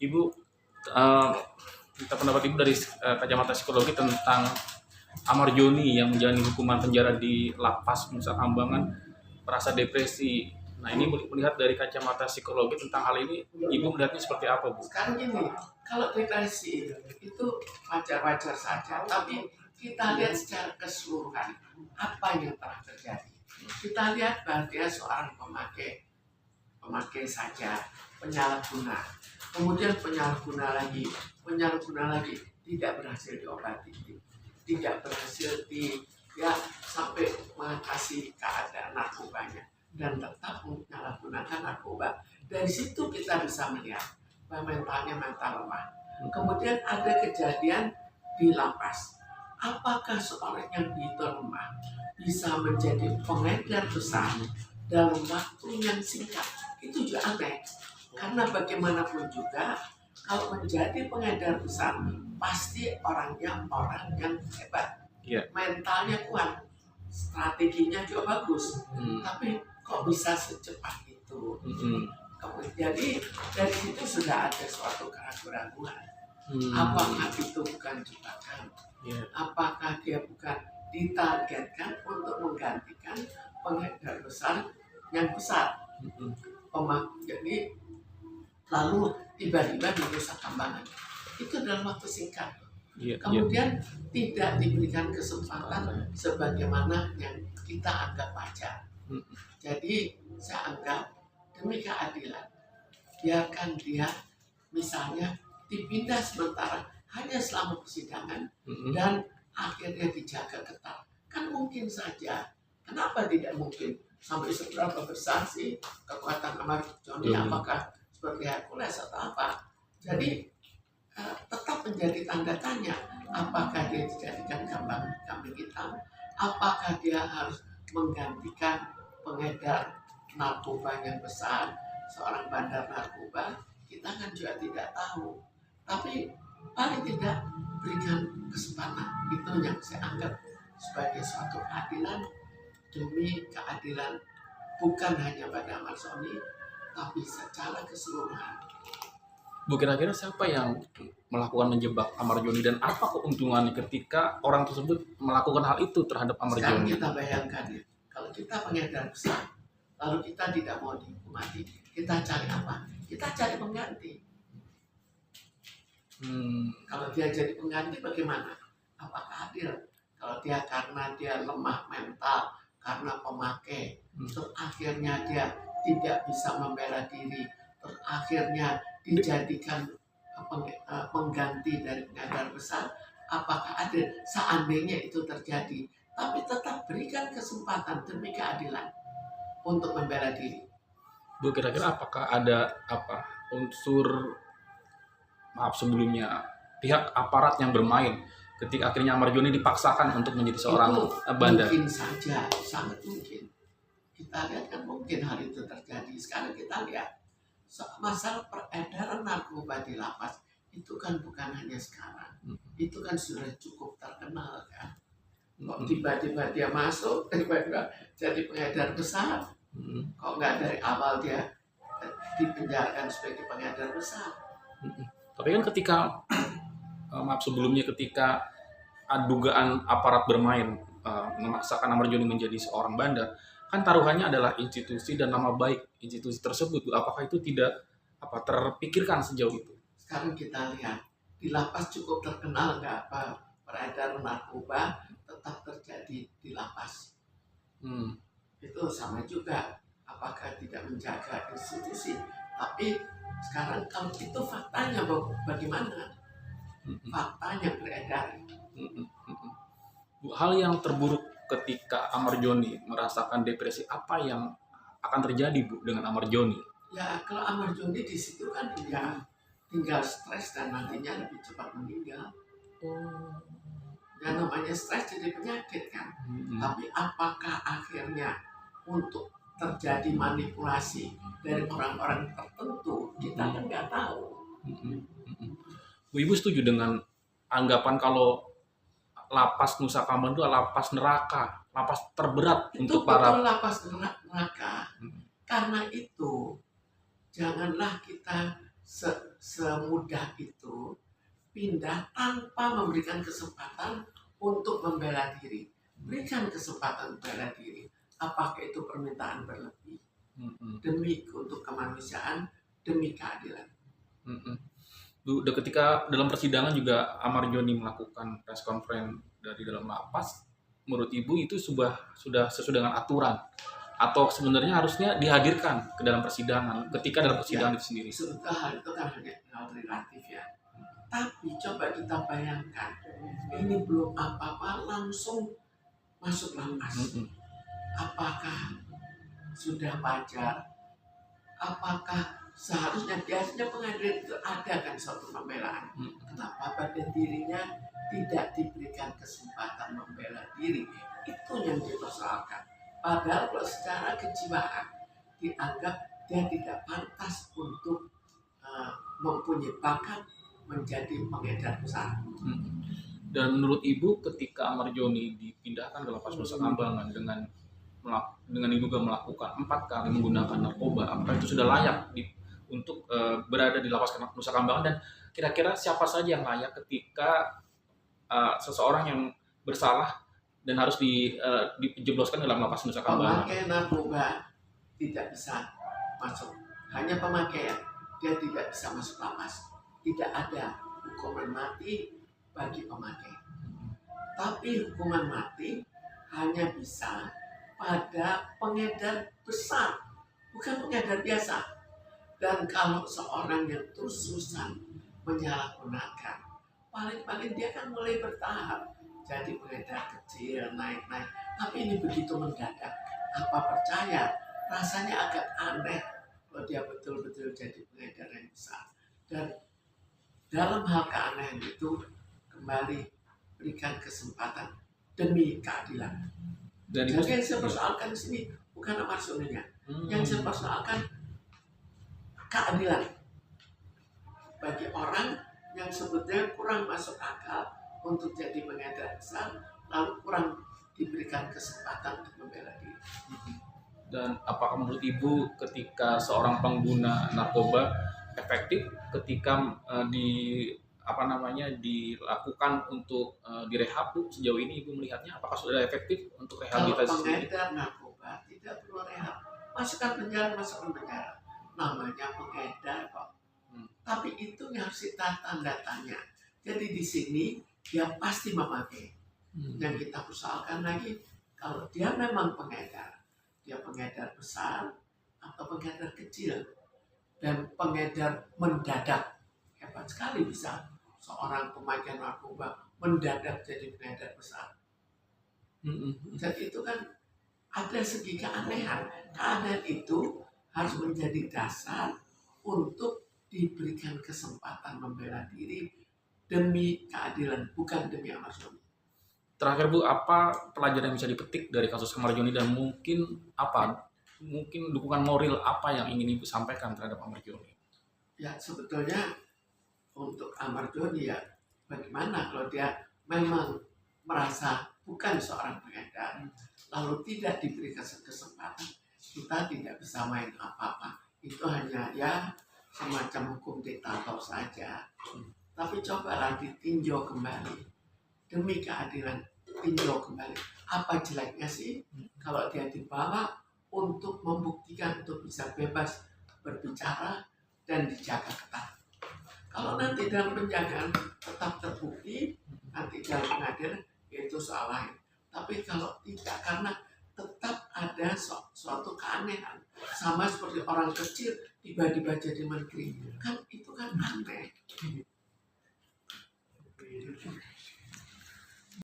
Ibu, eh, minta pendapat Ibu dari kacamata psikologi tentang Amar Joni yang menjalani hukuman penjara di lapas Nusa Kambangan merasa depresi. Nah, ini melihat dari kacamata psikologi tentang hal ini, Ibu melihatnya seperti apa, Bu? Sekarang gini, kalau depresi itu wajar-wajar saja, tapi kita lihat secara keseluruhan apa yang telah terjadi. Kita lihat bahwa dia seorang pemakai saja, penyalahguna, kemudian penyalahguna lagi, tidak berhasil diobati, tidak berhasil sampai mengatasi keadaan narkobanya dan tetap menyalahgunakan narkoba. Dari situ kita bisa melihat bahwa mental lemah. Kemudian ada kejadian di lapas. Apakah seorang yang begitu lemah bisa menjadi pengedar besar dalam waktu yang singkat? Itu juga aneh. Karena bagaimanapun juga, kalau menjadi pengedar besar, pasti orangnya orang yang hebat. Mentalnya kuat, strateginya juga bagus. Tapi kok bisa secepat itu? Jadi dari situ sudah ada suatu keraguan. Apakah itu bukan jebakan? Apakah dia bukan ditargetkan untuk menggantikan pengedar besar yang besar? Jadi lalu tiba-tiba di Nusa Kambangan itu dalam waktu singkat. Kemudian tidak diberikan kesempatan sebagaimana yang kita anggap wajar. Jadi saya anggap demi keadilan, biarkan dia misalnya dipindah sementara hanya selama persidangan dan akhirnya dijaga ketat. Kan mungkin saja. Kenapa tidak mungkin? Sampai seberapa besar sih kekuatan Amar Joni? Apakah seperti Hercules atau apa? Jadi tetap menjadi tanda tanya. Apakah dia dijadikan kambing hitam? Apakah dia harus menggantikan pengedar narkoba yang besar, seorang bandar narkoba? Kita kan juga tidak tahu. Tapi paling tidak berikan kesempatan. Itu yang saya anggap sebagai suatu keadilan demi keadilan, bukan hanya pada Amar Joni, tapi secara keseluruhan. Bu, kira-kira siapa yang melakukan menjebak Amar Joni dan apa keuntungannya ketika orang tersebut melakukan hal itu terhadap Amar Joni? Sekarang kita bayangkan ya, kalau kita pengedar besar, lalu kita tidak mau dihukum mati, kita cari apa? Kita cari pengganti. Kalau dia jadi pengganti bagaimana? Apakah adil? Kalau dia karena dia lemah mental, karena pemakai, terus akhirnya dia tidak bisa membela diri, terus akhirnya dijadikan pengganti dari pengedar besar, apakah adil? Seandainya itu terjadi, tapi tetap berikan kesempatan demi keadilan untuk membela diri. Bu, kira-kira apakah ada unsur sebelumnya pihak aparat yang bermain ketika akhirnya Amar Joni dipaksakan untuk menjadi seorang bandar? Mungkin saja, sangat mungkin. Kita lihat kan mungkin hal itu terjadi. Sekarang kita lihat masalah peredaran narkoba di lapas itu kan bukan hanya sekarang. Itu kan sudah cukup terkenal kan. Kok tiba-tiba dia masuk, tiba-tiba jadi pengedar besar. Kok nggak dari awal dia dipenjarakan sebagai pengedar besar? Tapi kan ketika sebelumnya ketika dugaan aparat bermain memaksakan Amar Joni menjadi seorang bandar, kan taruhannya adalah institusi dan nama baik institusi tersebut. Apakah itu tidak terpikirkan sejauh itu? Sekarang kita lihat di lapas cukup terkenal nggak peredaran narkoba tetap terjadi di lapas. Itu sama juga. Apakah tidak menjaga institusi? Tapi sekarang kalau itu faktanya bagaimana? Faktanya beredar. Hal yang terburuk ketika Amar Joni merasakan depresi, apa yang akan terjadi, Bu, dengan Amar Joni? Ya, kalau Amar Joni di situ kan dia tinggal stres dan nantinya lebih cepat meninggal. Ya namanya stres jadi penyakit kan. Tapi apakah akhirnya untuk terjadi manipulasi dari orang-orang tertentu, kita kan nggak tahu. Bu, Ibu setuju dengan anggapan kalau lapas Nusa Kambangan itu lapas neraka, lapas terberat itu untuk para lapas neraka. Karena itu janganlah kita semudah itu pindah tanpa memberikan kesempatan untuk membela diri. Berikan kesempatan membela diri. Apakah itu permintaan berlebih demi untuk kemanusiaan, demi keadilan. Ketika dalam persidangan juga Amar Joni melakukan press conference dari dalam lapas, menurut Ibu itu sudah sesuai dengan aturan atau sebenarnya harusnya dihadirkan ke dalam persidangan ketika dalam persidangan itu sendiri? Sebetulnya hal itu kan hanya hal relatif ya. Tapi coba kita bayangkan, ini belum apa-apa langsung masuk lapas. Apakah sudah wajar? Apakah seharusnya biasanya pengadilan itu ada kan suatu pembelaan? Kenapa pada dirinya tidak diberikan kesempatan membela diri? Itu yang dipersoalkan. Padahal kalau secara kejiwaan dianggap dia tidak pantas untuk mempunyai bakat menjadi pengedar besar. Dan menurut Ibu ketika Amar Joni dipindahkan ke lapas Nusa Kambangan dengan diduga melakukan 4 kali menggunakan narkoba, apakah itu sudah layak untuk berada di lapas Nusa Kambangan, dan kira-kira siapa saja yang layak ketika seseorang yang bersalah dan harus dijebloskan dalam lapas Nusa Kambangan? Pemakai narkoba tidak bisa masuk, hanya pemakaian, dia tidak bisa masuk lapas. Tidak ada hukuman mati bagi pemakai. Tapi hukuman mati hanya bisa pada pengedar besar, bukan pengedar biasa. Dan kalau seorang yang terus-terusan menyalahgunakan, paling-paling dia kan mulai bertahap. Jadi pengedar kecil, naik-naik. Tapi ini begitu mendadak. Apa percaya? Rasanya agak aneh kalau dia betul-betul jadi pengedar yang besar. Dan dalam hal keanehan itu, kembali berikan kesempatan demi keadilan. Dan Jadi yang saya persoalkan di sini bukan Amar Joninya. Yang saya persoalkan keadilan bagi orang yang sebetulnya kurang masuk akal untuk jadi pengedar besar, lalu kurang diberikan kesempatan untuk membela diri. Dan apakah menurut Ibu ketika seorang pengguna narkoba efektif ketika dilakukan untuk direhab, Bu? Sejauh ini Ibu melihatnya apakah sudah efektif untuk Kalau rehabilitasi? pengedar narkoba tidak perlu rehab, masukkan penjara. Namanya pengedar kok. Tapi itu yang harus kita tanda tanya. Jadi di sini dia pasti memakai. Yang kita persoalkan lagi, kalau dia memang pengedar, dia pengedar besar atau pengedar kecil, dan pengedar mendadak. Hebat sekali bisa seorang pemakai narkoba mendadak jadi pengedar besar. Jadi itu kan ada segi keanehan. Keanehan itu harus menjadi dasar untuk diberikan kesempatan membela diri demi keadilan, bukan demi Amar Joni. Terakhir, Bu, apa pelajaran yang bisa dipetik dari kasus Amar Joni, dan mungkin dukungan moral apa yang ingin Ibu sampaikan terhadap Amar Joni? Ya, sebetulnya untuk Amar Joni ya, bagaimana kalau dia memang merasa bukan seorang pengedar, lalu tidak diberikan kesempatan, kita tidak bisa main apa-apa. Itu hanya ya semacam hukum diktator saja. Tapi cobalah ditinjau kembali demi keadilan, tinjau kembali. Apa jeleknya sih kalau dia dibawa untuk membuktikan untuk bisa bebas berbicara dan dijaga ketat. Kalau nanti dalam penjagaan tetap terbukti, nanti dalam pengadilan itu soal lain. Tapi kalau tidak, karena tetap ada suatu keanehan, sama seperti orang kecil tiba-tiba jadi menteri, kan itu kan aneh.